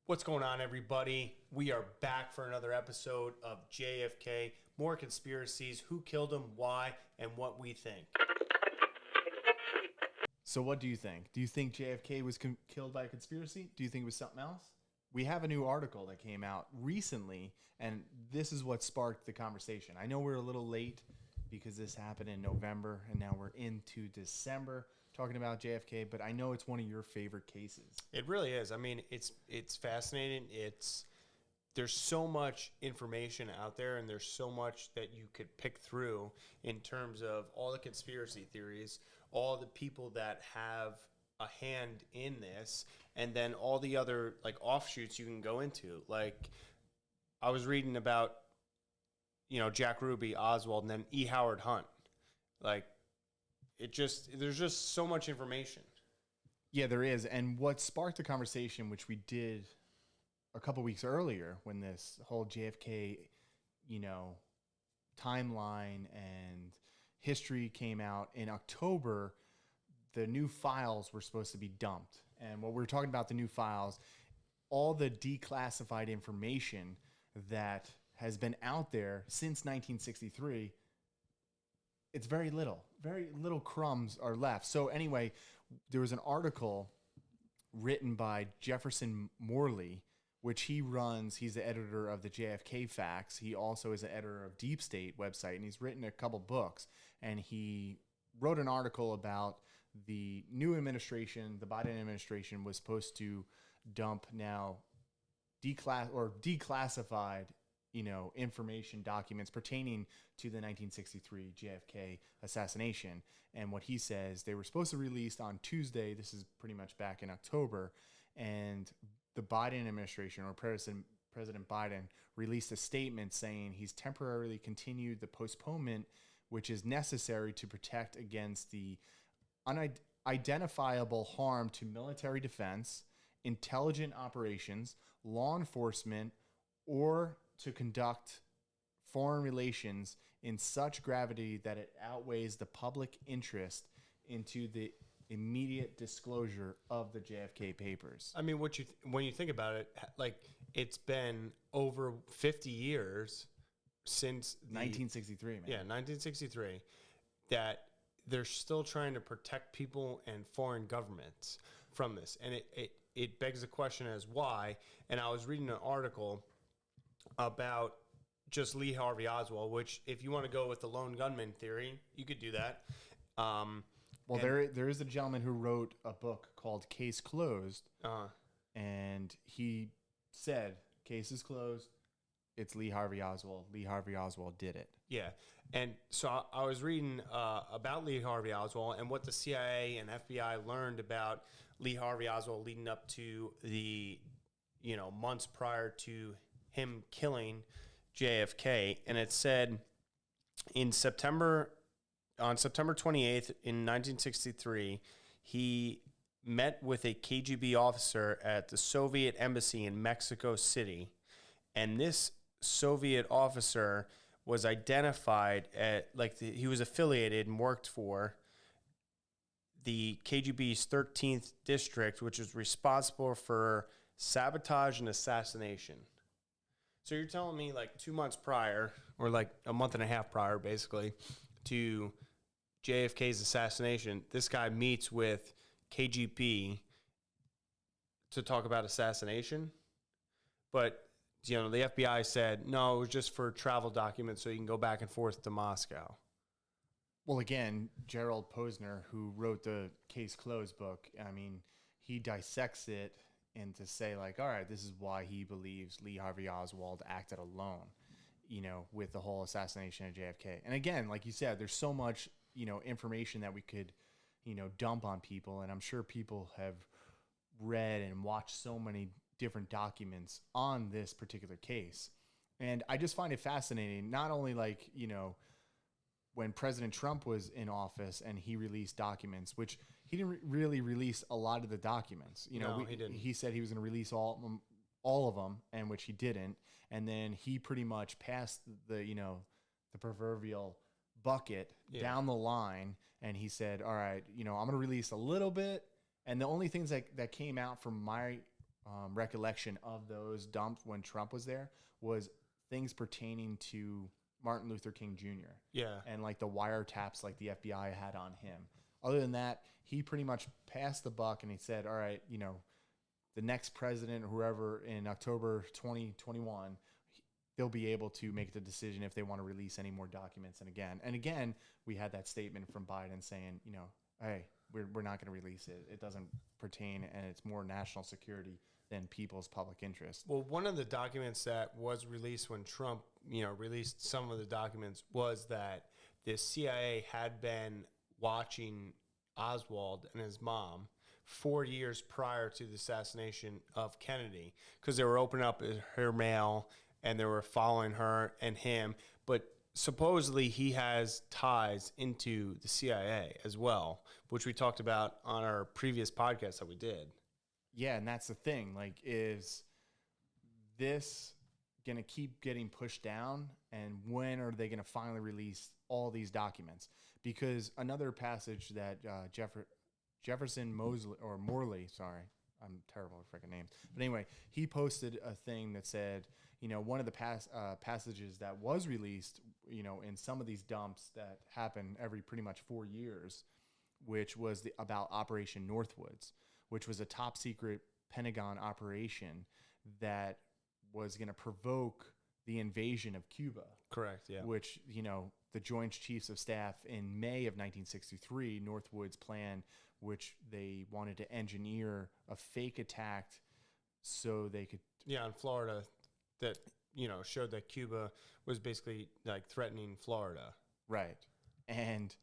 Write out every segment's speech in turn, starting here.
What's going on, everybody? We are back for another episode of JFK. More conspiracies, who killed him, why, and what we think. So what do you think? Do you think JFK was killed by a conspiracy? Do you think it was something else? We have a new article that came out recently, and this is what sparked the conversation. I know we're a little late because this happened in November, and now we're into December talking about JFK, but I know it's one of your favorite cases. It really is. I mean, it's fascinating. There's so much information out there, and there's so much that you could pick through in terms of all the conspiracy theories, all the people that have a hand in this, and then all the other like offshoots you can go into. Like I was reading about, Jack Ruby, Oswald, and then E. Howard Hunt. Like there's just so much information. Yeah, there is. And what sparked the conversation, which we did a couple weeks earlier when this whole JFK, timeline and history came out in October, the new files were supposed to be dumped. And what we're talking about, the new files, all the declassified information that has been out there since 1963, it's very little crumbs are left. So anyway, there was an article written by Jefferson Morley, which he's the editor of the JFK Facts. He also is the editor of Deep State website, and he's written a couple books. And he wrote an article about the new administration, the Biden administration, was supposed to dump now declassified, information documents pertaining to the 1963 JFK assassination. And what he says, they were supposed to release on Tuesday. This is pretty much back in October. And the Biden administration, or President Biden, released a statement saying he's temporarily continued the postponement, which is necessary to protect against the unidentifiable harm to military defense, intelligent operations, law enforcement, or to conduct foreign relations in such gravity that it outweighs the public interest into the immediate disclosure of the JFK papers. I mean, when you think about it, like it's been over 50 years since 1963, man. Yeah, 1963, that they're still trying to protect people and foreign governments from this. And it begs the question as why. And I was reading an article about just Lee Harvey Oswald, which if you want to go with the lone gunman theory, you could do that. There is a gentleman who wrote a book called Case Closed, and he said, case is closed. It's Lee Harvey Oswald. Lee Harvey Oswald did it. Yeah. And so I was reading about Lee Harvey Oswald and what the CIA and FBI learned about Lee Harvey Oswald leading up to the, months prior to him killing JFK. And it said on September 28th in 1963, he met with a KGB officer at the Soviet embassy in Mexico City. And this Soviet officer was identified he was affiliated and worked for the KGB's 13th district, which is responsible for sabotage and assassination. So you're telling me 2 months prior, or a month and a half prior, basically, to JFK's assassination, this guy meets with KGB to talk about assassination. But, the FBI said, no, it was just for travel documents so you can go back and forth to Moscow. Well, again, Gerald Posner, who wrote the Case Closed book, I mean, he dissects it and to say all right, this is why he believes Lee Harvey Oswald acted alone, with the whole assassination of JFK. And again, like you said, there's so much, information that we could, dump on people. And I'm sure people have read and watched so many different documents on this particular case. And I just find it fascinating, not only when President Trump was in office and he released documents, which he didn't really release a lot of the documents. He didn't. He said he was going to release all of them, and which he didn't. And then he pretty much passed the proverbial bucket down the line, and he said, all right, I'm going to release a little bit. And the only things that came out from my recollection of those dumps when Trump was there was things pertaining to Martin Luther King Jr. Yeah. And like the wiretaps like the FBI had on him. Other than that, he pretty much passed the buck and he said, all right, you know, the next president or whoever in October 2021, they'll be able to make the decision if they want to release any more documents. And again, we had that statement from Biden saying, you know, hey, we're not going to release it. It doesn't pertain, and it's more national security than people's public interest. Well, one of the documents that was released when Trump, you know, released some of the documents was that the CIA had been watching Oswald and his mom 4 years prior to the assassination of Kennedy, because they were opening up her mail and they were following her and him. But supposedly he has ties into the CIA as well, which we talked about on our previous podcast that we did. Yeah, and that's the thing. Like, is this going to keep getting pushed down? And when are they going to finally release all these documents? Because another passage that Jefferson Morley, sorry, I'm terrible with freaking names. But anyway, he posted a thing that said, you know, one of the passages that was released, you know, in some of these dumps that happen every pretty much 4 years, which was about Operation Northwoods, which was a top secret Pentagon operation that was going to provoke the invasion of Cuba. Correct, yeah. Which, you know, the Joint Chiefs of Staff in May of 1963, Northwoods plan, which they wanted to engineer a fake attack so they could... Yeah, in Florida, that, you know, showed that Cuba was basically like threatening Florida. Right. And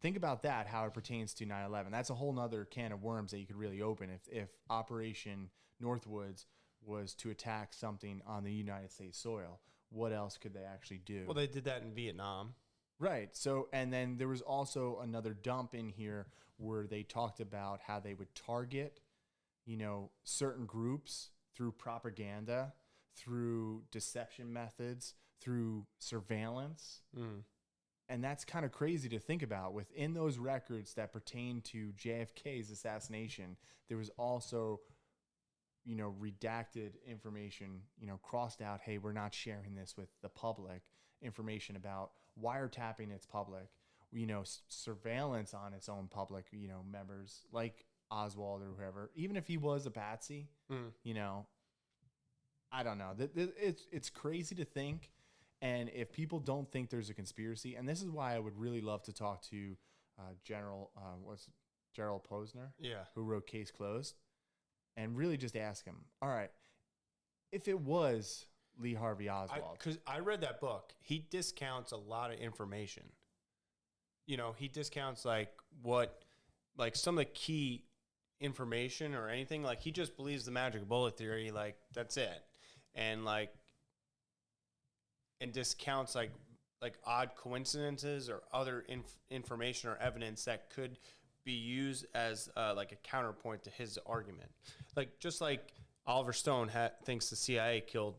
think about that, how it pertains to 9/11. That's a whole nother can of worms that you could really open if Operation Northwoods was to attack something on the United States soil. What else could they actually do? Well, they did that in Vietnam. Right. So, and then there was also another dump in here where they talked about how they would target, you know, certain groups through propaganda, through deception methods, through surveillance. Mm. And that's kind of crazy to think about. Within those records that pertain to JFK's assassination, there was also, you know, redacted information, you know, crossed out, hey, we're not sharing this with the public, information about wiretapping its public, you know, surveillance on its own public, you know, members like Oswald or whoever, even if he was a patsy, you know, I don't know. It's crazy to think. And if people don't think there's a conspiracy, and this is why I would really love to talk to Gerald Posner, who wrote Case Closed, and really just ask him, all right, if it was Lee Harvey Oswald. Because I read that book. He discounts a lot of information. You know, he discounts like some of the key information or anything. Like, he just believes the magic bullet theory. Like, that's it. And and discounts like odd coincidences or other information or evidence that could be used as like a counterpoint to his argument. Like, just like Oliver Stone thinks the CIA killed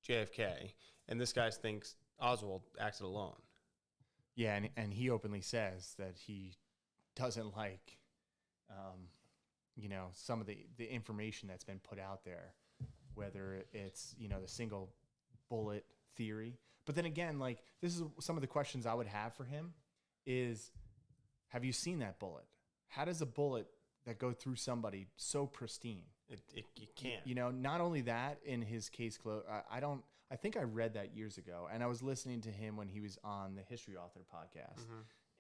JFK, and this guy thinks Oswald acted alone. Yeah, and he openly says that he doesn't like, you know, some of the information that's been put out there, whether it's, you know, the single bullet theory. But then again, like, this is some of the questions I would have for him is, have you seen that bullet? How does a bullet that go through somebody so pristine? You can't. You know, not only that, in his Case Closed, I think I read that years ago, and I was listening to him when he was on the History Author podcast,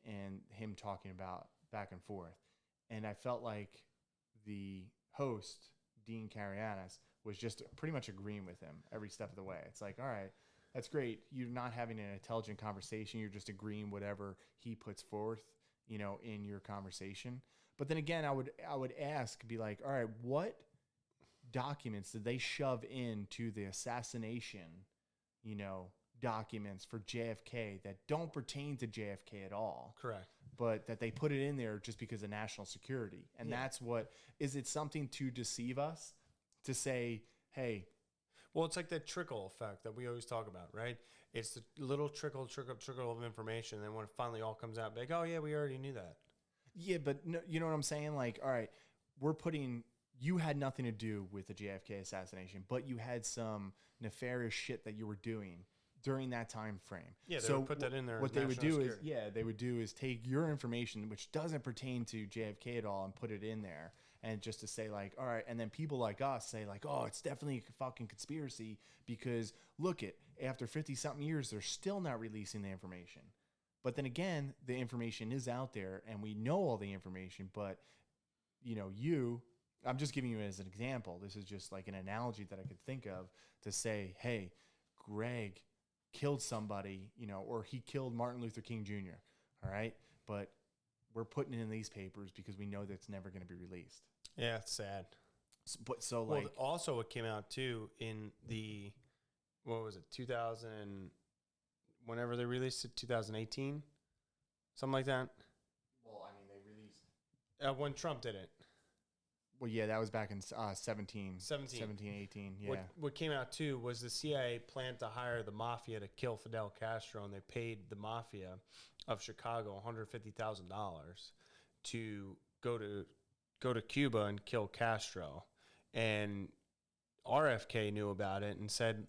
and him talking about back and forth. And I felt like the host, Dean Karayanis, was just pretty much agreeing with him every step of the way. It's like, all right, that's great. You're not having an intelligent conversation. You're just agreeing whatever he puts forth, you know, in your conversation. But then again, I would ask, be like, all right, what documents did they shove into the assassination, you know, documents for JFK that don't pertain to JFK at all? Correct. But that they put it in there just because of national security. And that's what, is it something to deceive us? To say, hey. Well, it's like that trickle effect that we always talk about, right? It's the little trickle of information. And then when it finally all comes out, like, oh, yeah, we already knew that. Yeah, but no, you know what I'm saying? Like, all right, we're putting you had nothing to do with the JFK assassination, but you had some nefarious shit that you were doing during that time frame. Yeah, they would put that in there. What they would do is, they would do is take your information, which doesn't pertain to JFK at all, and put it in there. And just to say like, all right, and then people like us say like, oh, it's definitely a fucking conspiracy because look it, after 50 something years, they're still not releasing the information. But then again, the information is out there and we know all the information, but I'm just giving you as an example. This is just like an analogy that I could think of to say, hey, Greg killed somebody, or he killed Martin Luther King Jr. All right. But we're putting it in these papers because we know that it's never going to be released. Yeah, it's sad. Also it came out too in the, what was it, 2000, whenever they released it, 2018, something like that. Well, I mean, they released when Trump did it. Well, yeah, that was back in 17, 18. Yeah. What came out too was the CIA planned to hire the mafia to kill Fidel Castro, and they paid the mafia of Chicago $150,000 to go to Cuba and kill Castro. And RFK knew about it and said,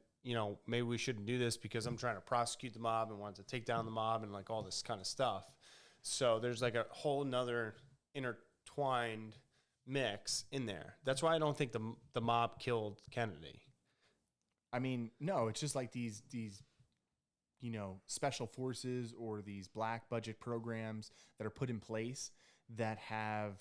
maybe we shouldn't do this because I'm trying to prosecute the mob and wanted to take down the mob and like all this kind of stuff. So there's like a whole nother intertwined mix in there. That's why I don't think the mob killed Kennedy. I mean, no, it's just like these special forces or these black budget programs that are put in place that have,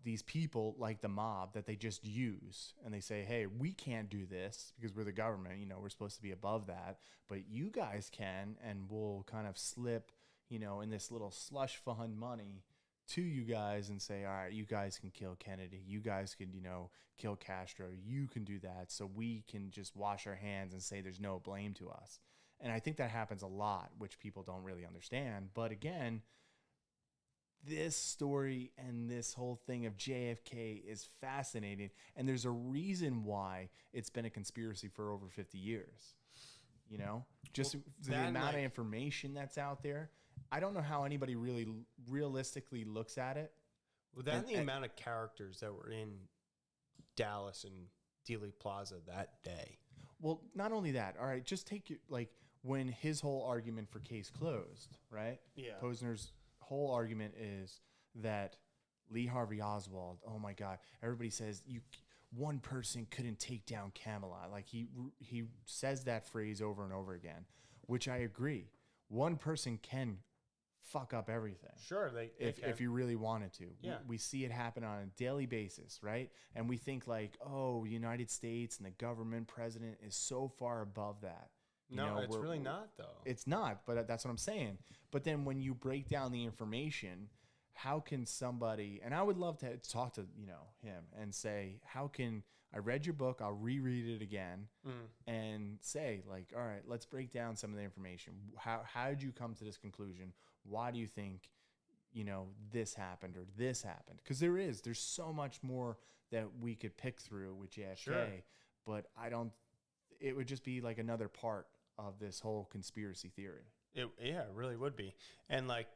these people like the mob that they just use and they say, hey, we can't do this because we're the government, we're supposed to be above that, but you guys can, and we'll kind of slip, in this little slush fund money to you guys and say, all right, you guys can kill Kennedy. You guys can, kill Castro. You can do that. So we can just wash our hands and say there's no blame to us. And I think that happens a lot, which people don't really understand. But again, this story and this whole thing of JFK is fascinating. And there's a reason why it's been a conspiracy for over 50 years. Just the amount of information that's out there. I don't know how anybody really realistically looks at it. Well, the amount of characters that were in Dallas and Dealey Plaza that day. Well, not only that. All right, just take when his whole argument for case closed, right? Yeah. Posner's whole argument is that Lee Harvey Oswald, oh my God, everybody says one person couldn't take down Camelot. Like he says that phrase over and over again, which I agree. One person can fuck up everything. Sure, if you really wanted to. Yeah. We see it happen on a daily basis, right? And we think like, oh, United States and the government president is so far above that. No, it's really not, though. It's not, but that's what I'm saying. But then when you break down the information, how can somebody, and I would love to talk to, him and say, how can, I read your book, I'll reread it again and say like, all right, let's break down some of the information. How did you come to this conclusion? Why do you think, this happened or this happened? Because there's so much more that we could pick through with JFK, sure. But it would just be like another part of this whole conspiracy theory. It really would be. And like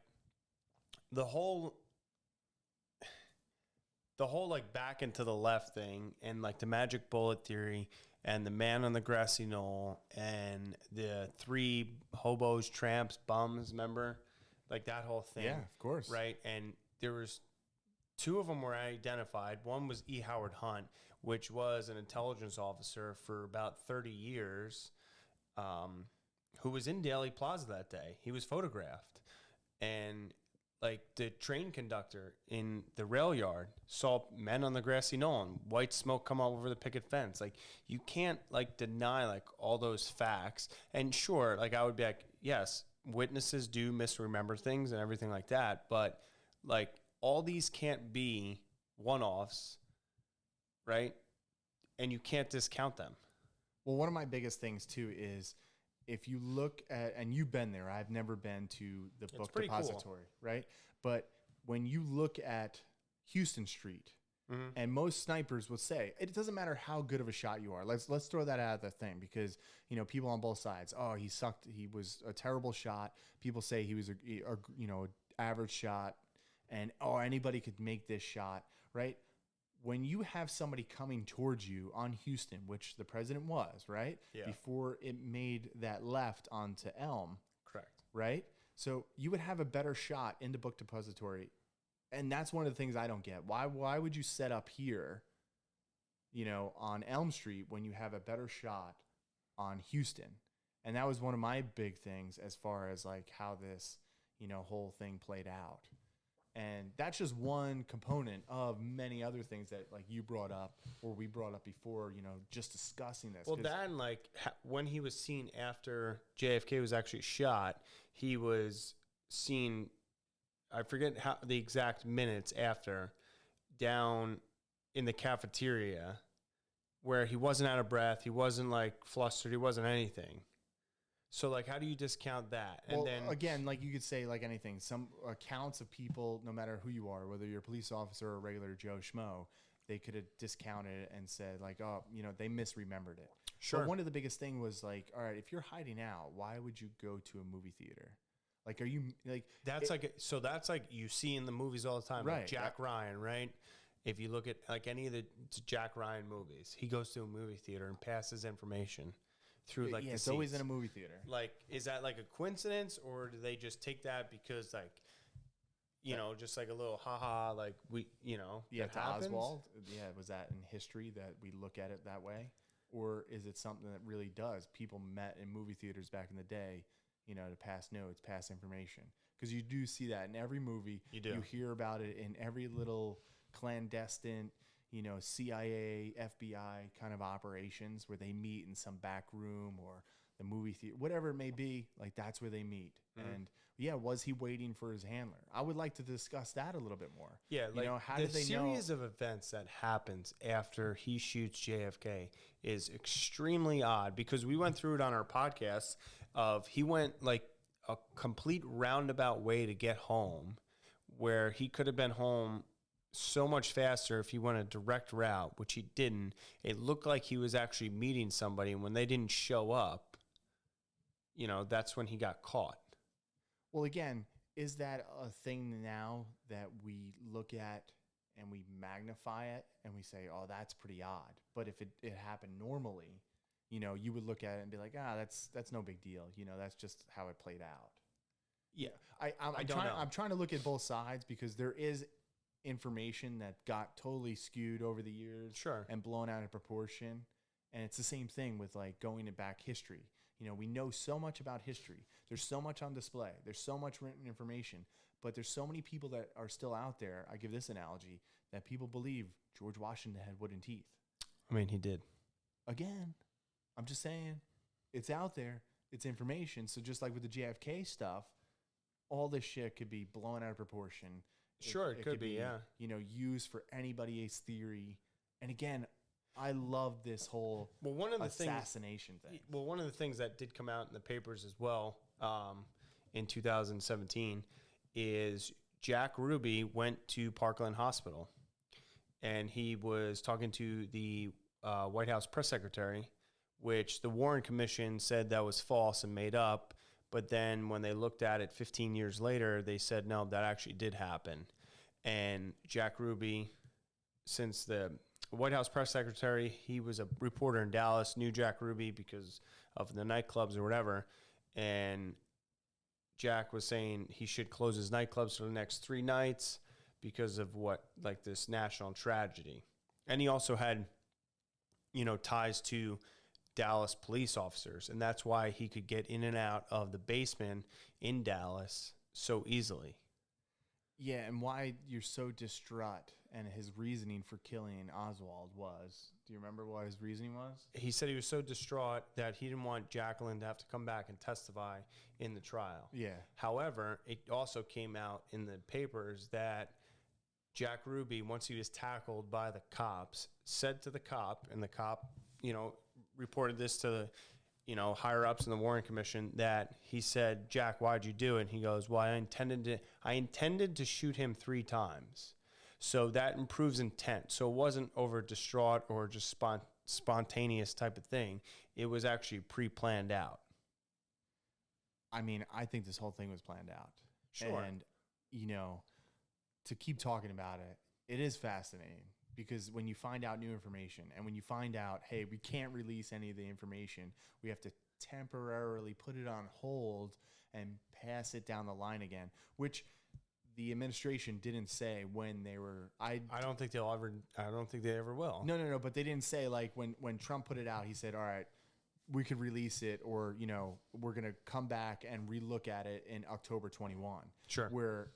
the whole like back and to the left thing and like the magic bullet theory and the man on the grassy knoll and the three hobos, tramps, bums, remember? Like that whole thing. Yeah, of course. Right. And there was two of them were identified. One was E. Howard Hunt, which was an intelligence officer for about 30 years, who was in Dealey Plaza that day. He was photographed. And like the train conductor in the rail yard saw men on the grassy knoll and white smoke come out over the picket fence. Like you can't like deny like all those facts. And sure, like I would be like, yes, witnesses do misremember things and everything like that. But like all these can't be one-offs, right? And you can't discount them. Well, one of my biggest things too is if you look at, and you've been there, I've never been to the book depository, right? But when you look at Houston Street, and most snipers will say, it doesn't matter how good of a shot you are. Let's throw that out of the thing because, people on both sides, oh, he sucked. He was a terrible shot. People say he was a average shot and, oh, anybody could make this shot, right? when you have somebody coming towards you on Houston, which the president was, right? Yeah. Before it made that left onto Elm, Correct. right? So you would have a better shot into Book Depository. And that's one of the things I don't get. Why would you set up here, on Elm Street when you have a better shot on Houston? And that was one of my big things as far as like how this, whole thing played out. And that's just one component of many other things that like you brought up or we brought up before, just discussing this. Well, then when he was seen after JFK was actually shot, he was seen, I forget how the exact minutes after, down in the cafeteria where he wasn't out of breath. He wasn't like flustered. He wasn't anything. So, like, how do you discount that? Well, And then again, like you could say, like anything, some accounts of people, no matter who you are, whether you're a police officer or a regular Joe Schmo, they could have discounted it and said, like, oh, they misremembered it. Sure. But one of the biggest thing was like, all right, if you're hiding out, why would you go to a movie theater? Like, are you like that's like you see in the movies all the time, right? Like Jack Ryan, right? If you look at like any of the Jack Ryan movies, he goes to a movie theater and passes information through like the it's seats. always in a movie theater. Like, is that like a coincidence, or do they just take that because like, just like a little haha, like To Oswald, was that in history that we look at it that way, or is it something that really does? People met in movie theaters back in the day, to pass notes, pass information, because you do see that in every movie. You hear about it in every little clandestine, CIA, FBI kind of operations where they meet in some back room or the movie theater, whatever it may be. Like that's where they meet. And was he waiting for his handler? I would like to discuss that a little bit more. Yeah, like how the did they know? series of events that happens after he shoots JFK is extremely odd because we went through it on our podcast. He went like a complete roundabout way to get home, where he could have been home so much faster if he went a direct route, which he didn't. It looked like he was actually meeting somebody, and when they didn't show up, that's when he got caught. Well, again, is that a thing now that we look at and we magnify it and we say, oh, that's pretty odd? But if it happened normally, you would look at it and be like, that's no big deal. That's just how it played out. Yeah. I'm trying to look at both sides because there is information that got totally skewed over the years, sure, and blown out of proportion. And it's the same thing with like going back history. We know so much about history. There's so much on display. There's so much written information, but there's so many people that are still out there. I give this analogy that people believe George Washington had wooden teeth. I mean, he did. Again, I'm just saying it's out there. It's information. So just like with the JFK stuff, all this shit could be blown out of proportion. Sure, it could be, yeah. Used for anybody's theory. And again, I love this whole assassination thing. Well, one of the things that did come out in the papers as well in 2017 is Jack Ruby went to Parkland Hospital, and he was talking to the White House press secretary, which the Warren Commission said that was false and made up. But then when they looked at it 15 years later, they said, no, that actually did happen. And Jack Ruby, since the White House press secretary, he was a reporter in Dallas, knew Jack Ruby because of the nightclubs or whatever. And Jack was saying he should close his nightclubs for the next 3 nights because of this national tragedy. And he also had, ties to Dallas police officers, and that's why he could get in and out of the basement in Dallas so easily. Yeah, and why you're so distraught, and his reasoning for killing Oswald was, do you remember what his reasoning was? He said he was so distraught that he didn't want Jacqueline to have to come back and testify in the trial. Yeah. However, it also came out in the papers that Jack Ruby, once he was tackled by the cops, said to the cop, and the cop, reported this to the, higher ups in the Warren Commission, that he said, Jack, why'd you do it? And he goes, well, I intended to shoot him 3 times. So that improves intent. So it wasn't over distraught or just spontaneous type of thing. It was actually pre-planned out. I mean, I think this whole thing was planned out. Sure. And, to keep talking about it, it is fascinating because when you find out new information and when you find out, hey, we can't release any of the information, we have to temporarily put it on hold and pass it down the line again, which the administration didn't say when they were. I don't think they'll ever. I don't think they ever will. No. But they didn't say, like, when Trump put it out, he said, all right, we could release it, or, you know, we're going to come back and relook at it in October 21. Sure. Where,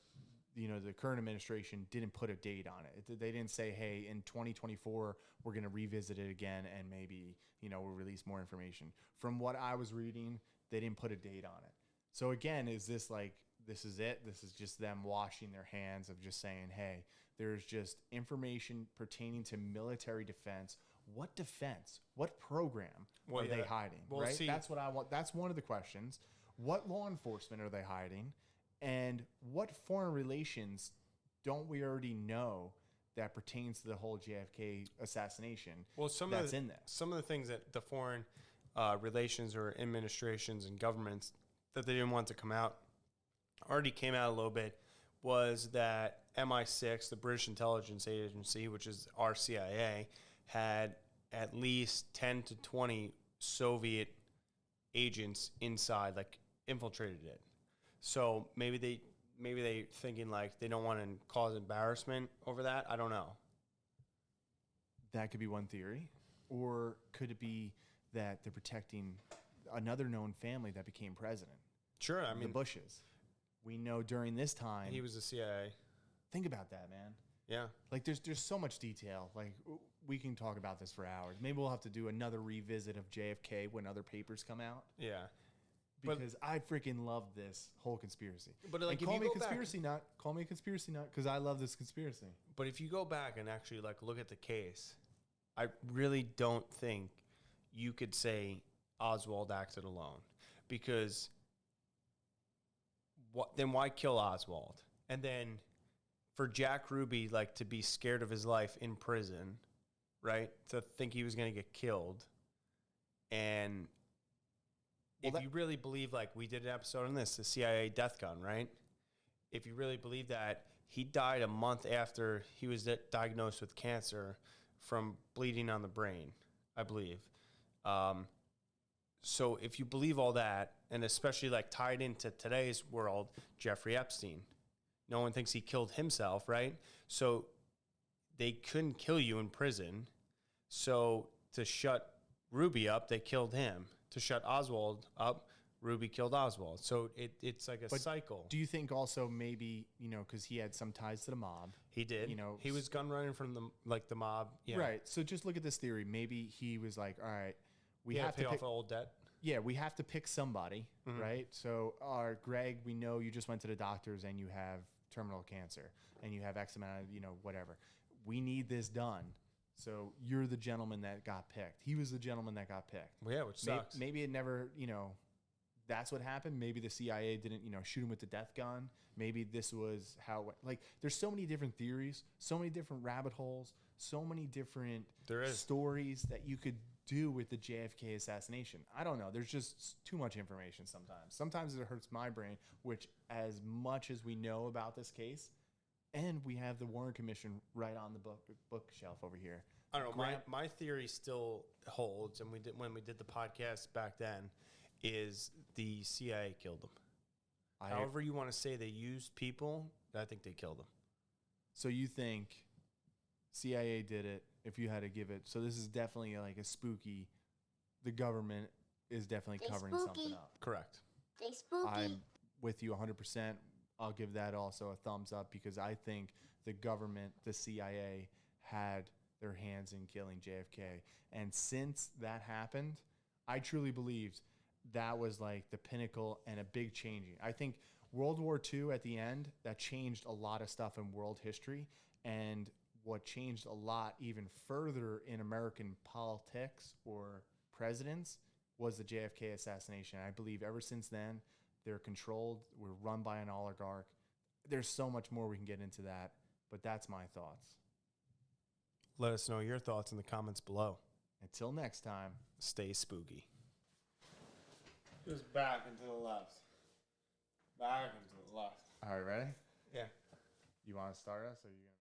you know, the current administration didn't put a date on it. They didn't say, hey, in 2024, we're going to revisit it again and maybe, you know, we'll release more information. From what I was reading, they didn't put a date on it. So again, is this like, this is it? This is just them washing their hands of just saying, hey, there's just information pertaining to military defense. What defense? What program are they hiding? Well, right? see, That's what I want. That's one of the questions. What law enforcement are they hiding? And what foreign relations don't we already know that pertains to the whole JFK assassination? Well, some of the things that the foreign relations or administrations and governments that they didn't want to come out already came out a little bit was that MI6, the British intelligence agency, which is our CIA, had at least 10 to 20 Soviet agents inside, like infiltrated it. So maybe they thinking like they don't want to cause embarrassment over that. I don't know. That could be one theory. Or could it be that they're protecting another known family that became president? Sure. I mean, the Bushes. We know during this time he was the CIA. Think about that, man. Yeah. Like there's so much detail. Like we can talk about this for hours. Maybe we'll have to do another revisit of JFK when other papers come out. Yeah. Because I freaking love this whole conspiracy. But like, call me a conspiracy nut. Call me a conspiracy nut because I love this conspiracy. But if you go back and actually like look at the case, I really don't think you could say Oswald acted alone, because then why kill Oswald? And then for Jack Ruby, like, to be scared of his life in prison, right? To think he was going to get killed. And if you really believe, like we did an episode on this, the CIA death gun, right? If you really believe that, he died a month after he was diagnosed with cancer from bleeding on the brain, I believe. So if you believe all that, and especially like tied into today's world, Jeffrey Epstein, no one thinks he killed himself, right? So they couldn't kill you in prison. So to shut Ruby up, they killed him. To shut Oswald up, Ruby killed Oswald. So it's like a cycle. Do you think also maybe, you know, because he had some ties to the mob? He did. You know, he was gun running from the mob. Yeah. Right. So just look at this theory. Maybe he was like, all right, we have to pay off old debt. Yeah, we have to pick somebody, right? So, Greg, we know you just went to the doctors and you have terminal cancer and you have X amount of, you know, whatever. We need this done. So you're the gentleman that got picked. He was the gentleman that got picked. Well, yeah, which sucks. Maybe it never, you know, that's what happened. Maybe the CIA didn't, you know, shoot him with the death gun. Maybe this was how it went. Like, there's so many different theories, so many different rabbit holes, so many different stories that you could do with the JFK assassination. I don't know. There's just too much information sometimes. Sometimes it hurts my brain, which as much as we know about this case, and we have the Warren Commission right on the bookshelf over here. I don't know. My theory still holds, and when we did the podcast back then, is the CIA killed him. However you want to say they used people, I think they killed him. So you think CIA did it, if you had to give it. So this is definitely like a spooky, the government is definitely covering something up. Correct. They spooky. I'm with you 100%. I'll give that also a thumbs up because I think the government, the CIA, had their hands in killing JFK. And since that happened, I truly believed that was like the pinnacle and a big changing. I think World War II at the end, that changed a lot of stuff in world history. And what changed a lot even further in American politics or presidents was the JFK assassination. I believe ever since then, they're controlled. We're run by an oligarch. There's so much more we can get into that, but that's my thoughts. Let us know your thoughts in the comments below. Until next time, stay spooky. Just back and to the left. Back and to the left. All right, ready? Yeah. You want to start us or you?